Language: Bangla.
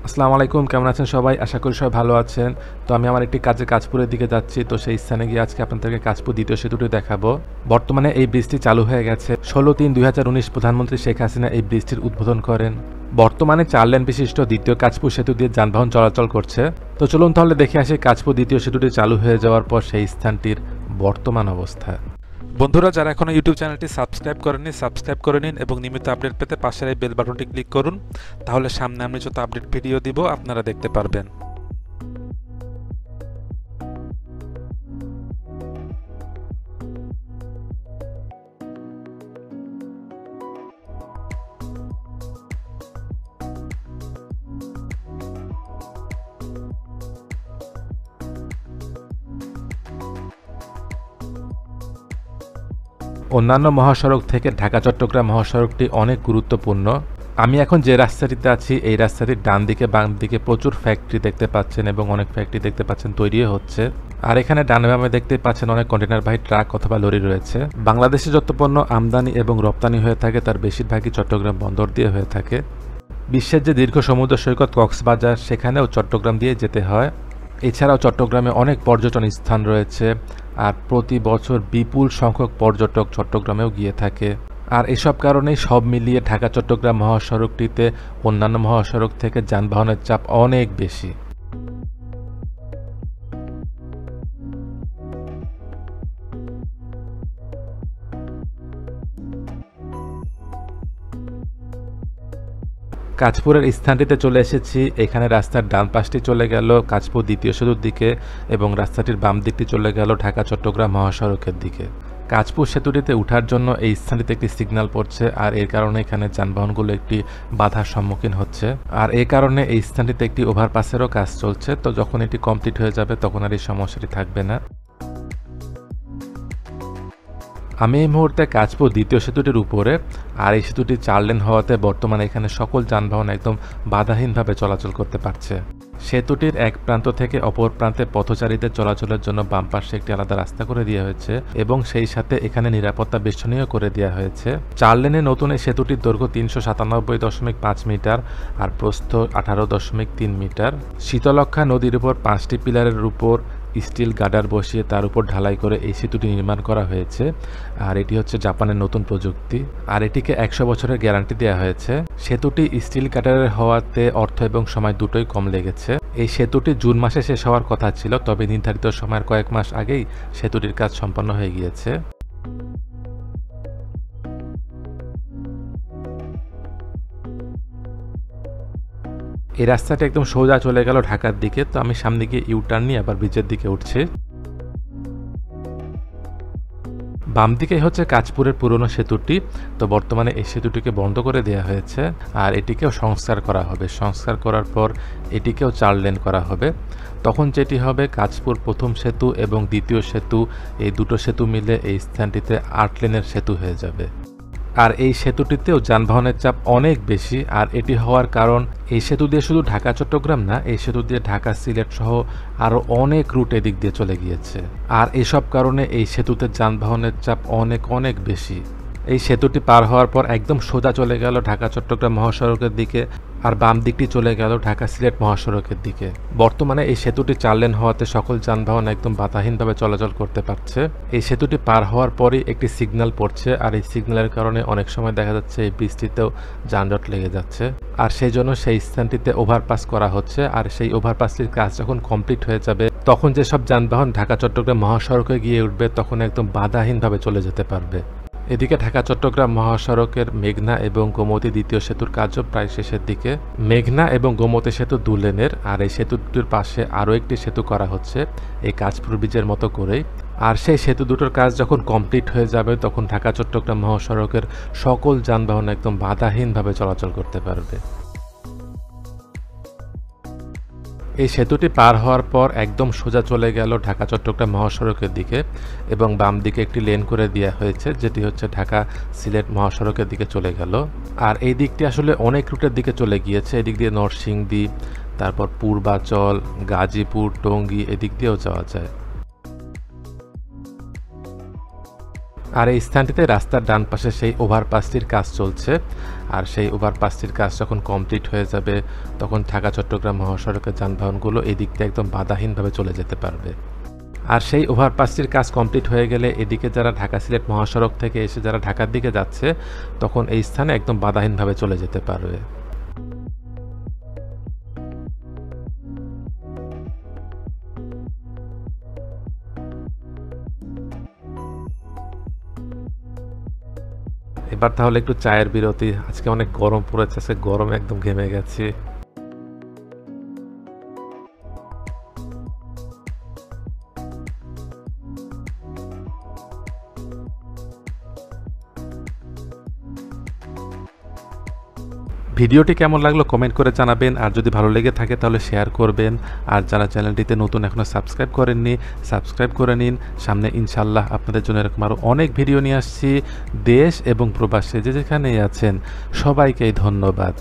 আসসালামু আলাইকুম, কেমন আছেন সবাই? আশা করি সবাই ভালো আছেন। তো আমি আমার একটি কাজপুরের দিকে যাচ্ছি। তো সেই স্থানে গিয়ে আজকে আপনাদেরকে কাশপুর দ্বিতীয় সেতুটি দেখাবো। বর্তমানে এই ব্রিজটি চালু হয়ে গেছে। 16/3/2019 প্রধানমন্ত্রী শেখ হাসিনা এই ব্রিজটির উদ্বোধন করেন। বর্তমানে 4 লেন বিশিষ্ট দ্বিতীয় কাশপুর সেতু দিয়ে যানবাহন চলাচল করছে। তো চলুন তাহলে দেখে আসি কাশপুর দ্বিতীয় সেতুটি চালু হয়ে যাওয়ার পর সেই স্থানটির বর্তমান অবস্থা। বন্ধুরা, যারা এখনো ইউটিউব চ্যানেলটি সাবস্ক্রাইব করেননি, সাবস্ক্রাইব করে নিন এবং নিয়মিত আপডেট পেতে পাশের এই বেল বাটনটি ক্লিক করুন। তাহলে সামনে আমি যত আপডেট ভিডিও দিব আপনারা দেখতে পারবেন। অন্যান্য মহাসড়ক থেকে ঢাকা চট্টগ্রাম মহাসড়কটি অনেক গুরুত্বপূর্ণ। আমি এখন যে রাস্তাটিতে আছি এই রাস্তাটির ডান দিকে বাম দিকে প্রচুর ফ্যাক্টরি দেখতে পাচ্ছেন এবং অনেক ফ্যাক্টরি দেখতে পাচ্ছেন তৈরিও হচ্ছে। আর এখানে ডানে বামে দেখতে পাচ্ছেন অনেক কন্টেনারবাহী ট্রাক অথবা লরি রয়েছে। বাংলাদেশে যত পণ্য আমদানি এবং রপ্তানি হয়ে থাকে তার বেশিরভাগই চট্টগ্রাম বন্দর দিয়ে হয়ে থাকে। বিশ্বের যে দীর্ঘ সমুদ্র সৈকত কক্সবাজার, সেখানেও চট্টগ্রাম দিয়ে যেতে হয়। এছাড়াও চট্টগ্রামে অনেক পর্যটন স্থান রয়েছে, আর প্রতি বছর বিপুল সংখ্যক পর্যটক চট্টগ্রামেও গিয়ে থাকে। আর এসব কারণেই সব মিলিয়ে ঢাকা চট্টগ্রাম মহাসড়কটিতে অন্যান্য মহাসড়ক থেকে যানবাহনের চাপ অনেক বেশি। কাঁচপুরের স্থানটিতে চলে এসেছি। এখানে রাস্তার ডান পাশটি চলে গেল কাঁচপুর দ্বিতীয় সেতুর দিকে এবং রাস্তাটির বাম দিকটি চলে গেল ঢাকা চট্টগ্রাম মহাসড়কের দিকে। কাঁচপুর সেতুটিতে ওঠার জন্য এই স্থানটিতে একটি সিগন্যাল পড়ছে, আর এর কারণে এখানে যানবাহনগুলো একটি বাধার সম্মুখীন হচ্ছে। আর এই কারণে এই স্থানটিতে একটি ওভারপাসেরও কাজ চলছে। তো যখন এটি কমপ্লিট হয়ে যাবে তখন আর এই সমস্যাটি থাকবে না। আমি এই মুহূর্তে কাঁচপুর দ্বিতীয় সেতুটির উপরে, আর এই সেতুটি 4 লেন হওয়াতে বর্তমানে এখানে সকল যানবাহন একদম বাধাহীনভাবে চলাচল করতে পারছে। সেতুটির এক প্রান্ত থেকে অপর প্রান্তে পথচারীদের চলাচলের জন্য বাম পাশে একটি আলাদা রাস্তা করে দেওয়া হয়েছে এবং সেই সাথে এখানে নিরাপত্তা বেষ্টনীও করে দেওয়া হয়েছে। 4 লেনে নতুন এই সেতুটির দৈর্ঘ্য 397.5 মিটার আর প্রস্থ 18.3 মিটার। শীতলক্ষ্যা নদীর উপর 5টি পিলারের উপর স্টিল গার্ডার বসিয়ে তার উপর ঢালাই করে এই সেতুটি নির্মাণ করা হয়েছে। আর এটি হচ্ছে জাপানের নতুন প্রযুক্তি, আর এটিকে 100 বছরের গ্যারান্টি দেওয়া হয়েছে। সেতুটি স্টিল গার্ডারের হওয়াতে অর্থ এবং সময় দুটোই কম লেগেছে। এই সেতুটি জুন মাসে শেষ হওয়ার কথা ছিল, তবে নির্ধারিত সময়ের কয়েক মাস আগেই সেতুটির কাজ সম্পন্ন হয়ে গিয়েছে। এই রাস্তাটি একদম সোজা চলে গেল ঢাকার দিকে। তো আমি সামনে গিয়ে ইউটার্ন নিয়ে আবার ব্রিজের দিকে উঠছি। বাম দিকে হচ্ছে কাঁচপুরের পুরনো সেতুটি। তো বর্তমানে এই সেতুটিকে বন্ধ করে দেওয়া হয়েছে, আর এটিকেও সংস্কার করা হবে। সংস্কার করার পর এটিকেও 4 লেন করা হবে। তখন যেটি হবে, কাঁচপুর প্রথম সেতু এবং দ্বিতীয় সেতু, এই দুটো সেতু মিলে এই স্থানটিতে 8 লেনের সেতু হয়ে যাবে। আর এই সেতুটিতেও যানবাহনের চাপ অনেক বেশি। আর এটি হওয়ার কারণ, এই সেতু দিয়ে শুধু ঢাকা চট্টগ্রাম না, এই সেতু দিয়ে ঢাকা সিলেট সহ আরও অনেক রুট এদিক দিয়ে চলে গিয়েছে। আর এসব কারণে এই সেতুতে যানবাহনের চাপ অনেক অনেক বেশি। এই সেতুটি পার হওয়ার পর একদম সোজা চলে গেল ঢাকা চট্টগ্রাম মহাসড়কের দিকে, আর বাম দিকটি চলে গেল ঢাকা সিলেট মহাসড়কের দিকে। বর্তমানে এই সেতুটি 4 লেন হওয়াতে সকল যানবাহন একদম বাধাহীনভাবে চলাচল করতে পারছে। এই সেতুটি পার হওয়ার পরই একটি সিগন্যাল পড়ছে, আর এই সিগন্যালের কারণে অনেক সময় দেখা যাচ্ছে এই ব্রিজটিতেও যানজট লেগে যাচ্ছে। আর সেই জন্য সেই স্থানটিতে ওভারপাস করা হচ্ছে। আর সেই ওভারপাসটির কাজ যখন কমপ্লিট হয়ে যাবে, তখন যেসব যানবাহন ঢাকা চট্টগ্রাম মহাসড়কে গিয়ে উঠবে তখন একদম বাধাহীনভাবে চলে যেতে পারবে। এদিকে ঢাকা চট্টগ্রাম মহাসড়কের মেঘনা এবং গোমতী দ্বিতীয় সেতুর কাজও প্রায় শেষের দিকে। মেঘনা এবং গোমতী সেতু 2 লেনের, আর এই সেতুটির পাশে আরও একটি সেতু করা হচ্ছে এই কাঁচপুর ব্রিজের মতো করেই। আর সেই সেতু দুটোর কাজ যখন কমপ্লিট হয়ে যাবে তখন ঢাকা চট্টগ্রাম মহাসড়কের সকল যানবাহন একদম বাধাহীনভাবে চলাচল করতে পারবে। এই সেতুটি পার হওয়ার পর একদম সোজা চলে গেল ঢাকা চট্টগ্রাম মহাসড়কের দিকে এবং বাম দিকে একটি লেন করে দেওয়া হয়েছে, যেটি হচ্ছে ঢাকা সিলেট মহাসড়কের দিকে চলে গেল। আর এই দিকটি আসলে অনেক রুটের দিকে চলে গিয়েছে। এদিক দিয়ে নরসিংদী, তারপর পূর্বাচল, গাজীপুর, টঙ্গী, এদিক দিয়েও যাওয়া যায়। আর এই স্থানটিতে রাস্তার ডান পাশে সেই ওভারপাসটির কাজ চলছে। আর সেই ওভারপাসটির কাজ যখন কমপ্লিট হয়ে যাবে তখন ঢাকা চট্টগ্রাম মহাসড়কের যানবাহনগুলো এই দিক দিয়ে একদম বাধাহীনভাবে চলে যেতে পারবে। আর সেই ওভারপাসটির কাজ কমপ্লিট হয়ে গেলে এদিকে যারা ঢাকা সিলেট মহাসড়ক থেকে এসে যারা ঢাকার দিকে যাচ্ছে তখন এই স্থানে একদম বাধাহীনভাবে চলে যেতে পারবে। এবার তাহলে একটু চায়ের বিরতি। আজকে অনেক গরম পড়েছে, আজকে গরমে একদম ঘেমে গেছি। ভিডিওটি কেমন লাগলো কমেন্ট করে জানাবেন, আর যদি ভালো লেগে থাকে তাহলে শেয়ার করবেন। আর যারা চ্যানেলটিতে নতুন এখনও সাবস্ক্রাইব করেননি সাবস্ক্রাইব করে নিন। সামনে ইনশাল্লাহ আপনাদের জন্য এরকম আরও অনেক ভিডিও নিয়ে আসছি। দেশ এবং প্রবাসে যে যেখানেই আছেন সবাইকেই ধন্যবাদ।